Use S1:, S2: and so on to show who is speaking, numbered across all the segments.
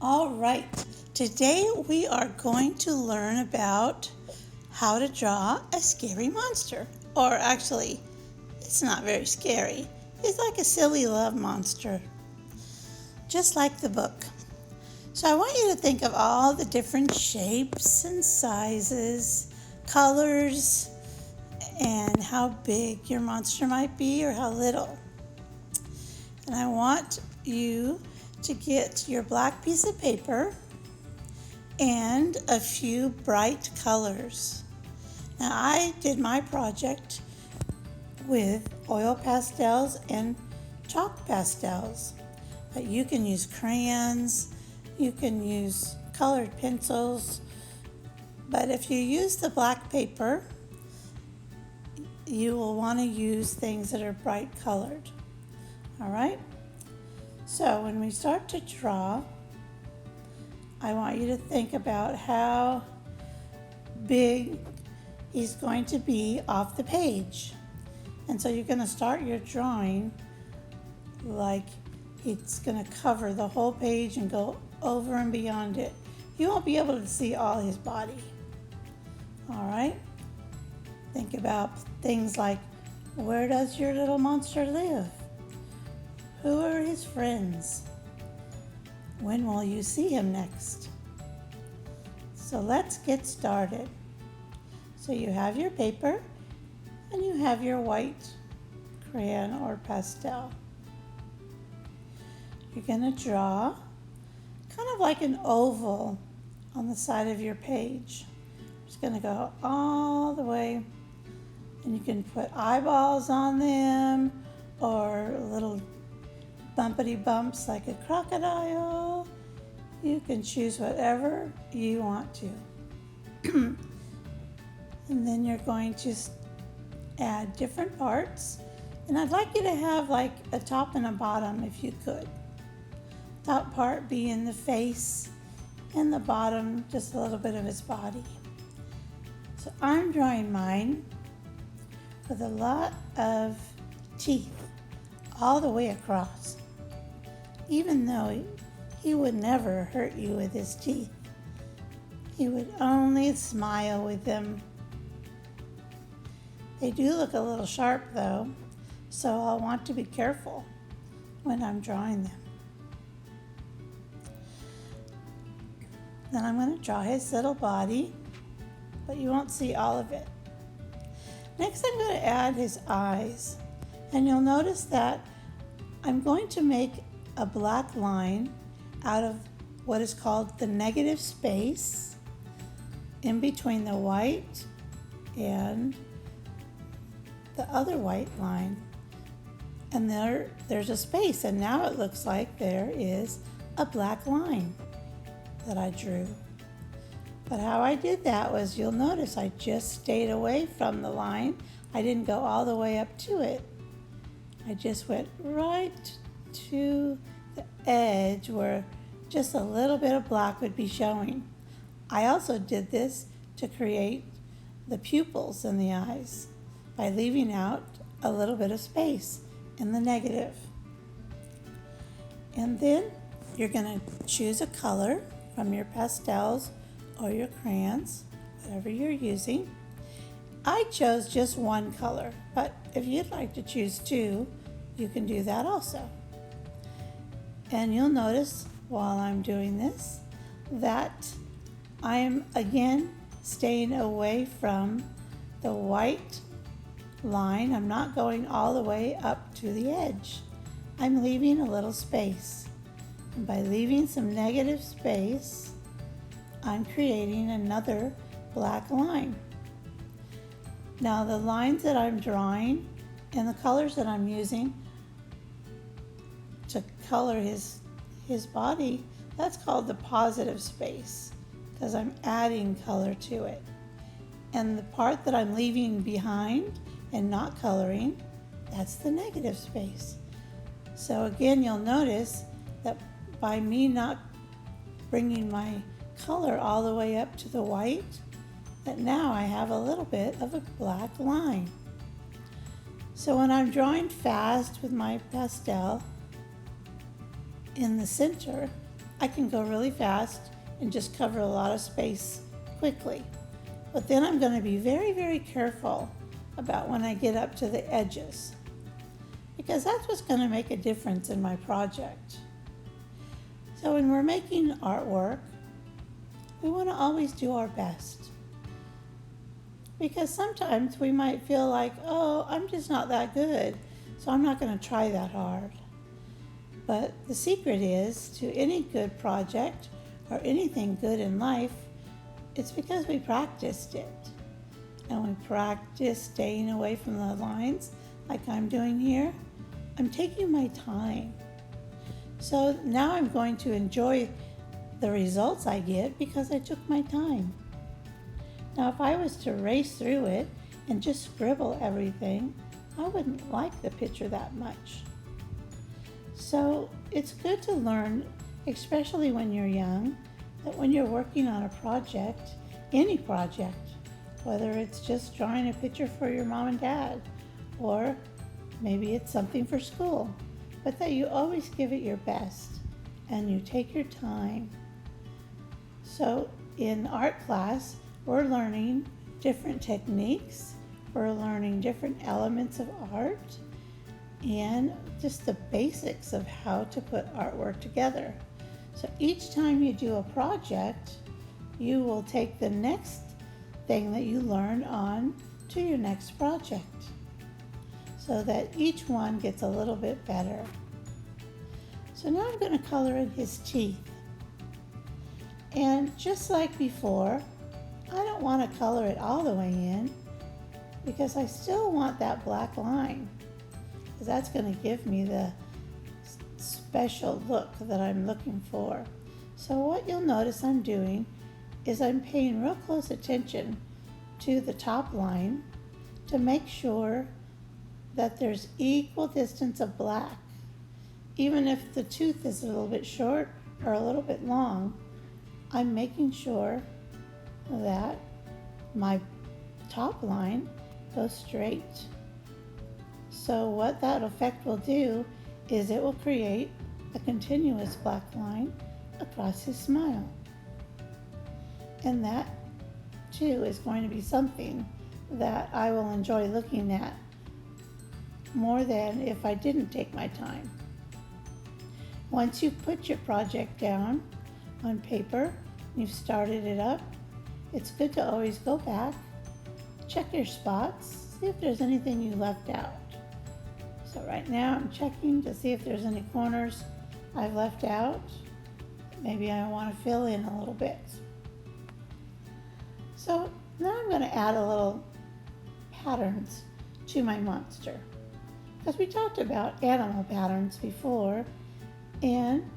S1: All right, today we are going to learn about how to draw a scary monster. Or actually, it's not very scary. It's like a silly love monster, just like the book. So I want you to think of all the different shapes and sizes, colors, and how big your monster might be or how little. And I want you to get your black piece of paper and a few bright colors. Now I did my project with oil pastels and chalk pastels, but you can use crayons, you can use colored pencils, but if you use the black paper, you will want to use things that are bright colored. All right? So when we start to draw, I want you to think about how big he's going to be off the page. And so you're going to start your drawing like it's going to cover the whole page and go over and beyond it. You won't be able to see all his body. All right? Think about things like, where does your little monster live? Who are his friends? When will you see him next? So let's get started. So you have your paper and you have your white crayon or pastel. You're going to draw kind of like an oval on the side of your page. It's going to go all the way, and you can put eyeballs on them or little bumpity bumps like a crocodile. You can choose whatever you want to. And then you're going to add different parts. And I'd like you to have like a top and a bottom if you could. Top part being the face and the bottom just a little bit of his body. So I'm drawing mine with a lot of teeth all the way across. Even though he would never hurt you with his teeth. He would only smile with them. They do look a little sharp though, so I'll want to be careful when I'm drawing them. Then I'm going to draw his little body, but you won't see all of it. Next I'm going to add his eyes, and you'll notice that I'm going to make a black line out of what is called the negative space in between the white and the other white line. And there's a space, and now it looks like there is a black line that I drew. But how I did that was, you'll notice I just stayed away from the line. I didn't go all the way up to it. I just went right to the edge where just a little bit of black would be showing. I also did this to create the pupils in the eyes by leaving out a little bit of space in the negative. And then you're going to choose a color from your pastels or your crayons, whatever you're using. I chose just one color, but if you'd like to choose two, you can do that also. And you'll notice while I'm doing this that I am again staying away from the white line. I'm not going all the way up to the edge. I'm leaving a little space. And by leaving some negative space, I'm creating another black line. Now the lines that I'm drawing and the colors that I'm using to color his body, that's called the positive space, because I'm adding color to it. And the part that I'm leaving behind and not coloring, that's the negative space. So again, you'll notice that by me not bringing my color all the way up to the white, that now I have a little bit of a black line. So when I'm drawing fast with my pastel, in the center, I can go really fast and just cover a lot of space quickly. But then I'm going to be very, very careful about when I get up to the edges, because that's what's going to make a difference in my project. So when we're making artwork, we want to always do our best. Because sometimes we might feel like, oh, I'm just not that good, so I'm not going to try that hard. But the secret is to any good project or anything good in life, it's because we practiced it. And we practice staying away from the lines like I'm doing here. I'm taking my time. So now I'm going to enjoy the results I get because I took my time. Now if I was to race through it and just scribble everything, I wouldn't like the picture that much. So it's good to learn, especially when you're young, that when you're working on a project, any project, whether it's just drawing a picture for your mom and dad, or maybe it's something for school, but that you always give it your best and you take your time. So in art class, we're learning different techniques, we're learning different elements of art, and just the basics of how to put artwork together. So each time you do a project, you will take the next thing that you learned on to your next project, so that each one gets a little bit better. So now I'm going to color in his teeth. And just like before, I don't want to color it all the way in because I still want that black line, because that's going to give me the special look that I'm looking for. So what you'll notice I'm doing is I'm paying real close attention to the top line to make sure that there's equal distance of black. Even if the tooth is a little bit short or a little bit long, I'm making sure that my top line goes straight. So what that effect will do is it will create a continuous black line across his smile. And that too is going to be something that I will enjoy looking at more than if I didn't take my time. Once you put your project down on paper, you've started it up, it's good to always go back, check your spots, see if there's anything you left out. So right now I'm checking to see if there's any corners I've left out. Maybe I want to fill in a little bit. So now I'm going to add a little patterns to my monster, because we talked about animal patterns before, and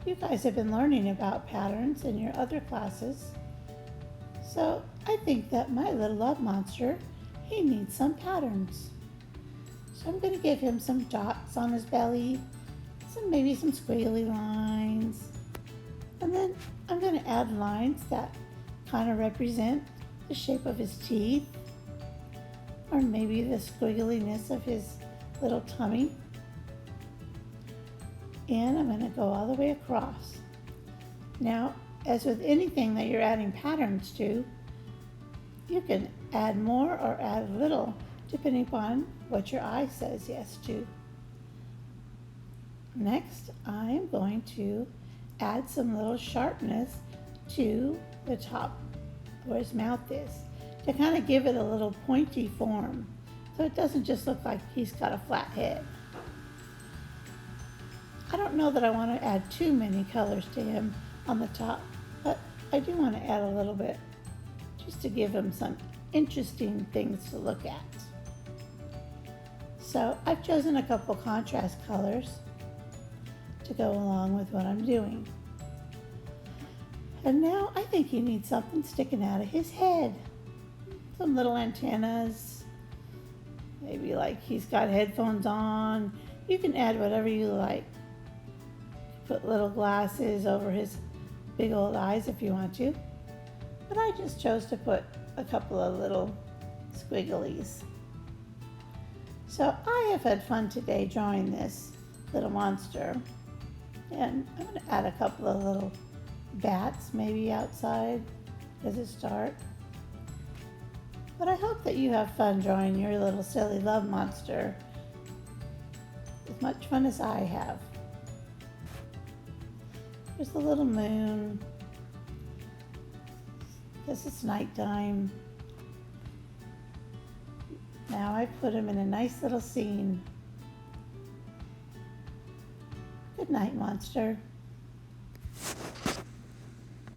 S1: you guys have been learning about patterns in your other classes. So I think that my little love monster, he needs some patterns. So I'm going to give him some dots on his belly, maybe some squiggly lines, and then I'm going to add lines that kind of represent the shape of his teeth, or maybe the squiggliness of his little tummy. And I'm going to go all the way across. Now, as with anything that you're adding patterns to, you can add more or add little depending upon what your eye says yes to. Next, I am going to add some little sharpness to the top where his mouth is, to kind of give it a little pointy form, so it doesn't just look like he's got a flat head. I don't know that I want to add too many colors to him on the top, but I do want to add a little bit just to give him some interesting things to look at. So I've chosen a couple contrast colors to go along with what I'm doing. And now I think he needs something sticking out of his head. Some little antennas, maybe like he's got headphones on. You can add whatever you like. Put little glasses over his big old eyes if you want to. But I just chose to put a couple of little squigglies. So I have had fun today drawing this little monster. And I'm going to add a couple of little bats maybe outside as a start. But I hope that you have fun drawing your little silly love monster. As much fun as I have. There's the little moon. Guess it's nighttime. Now I've put him in a nice little scene. Good night, monster.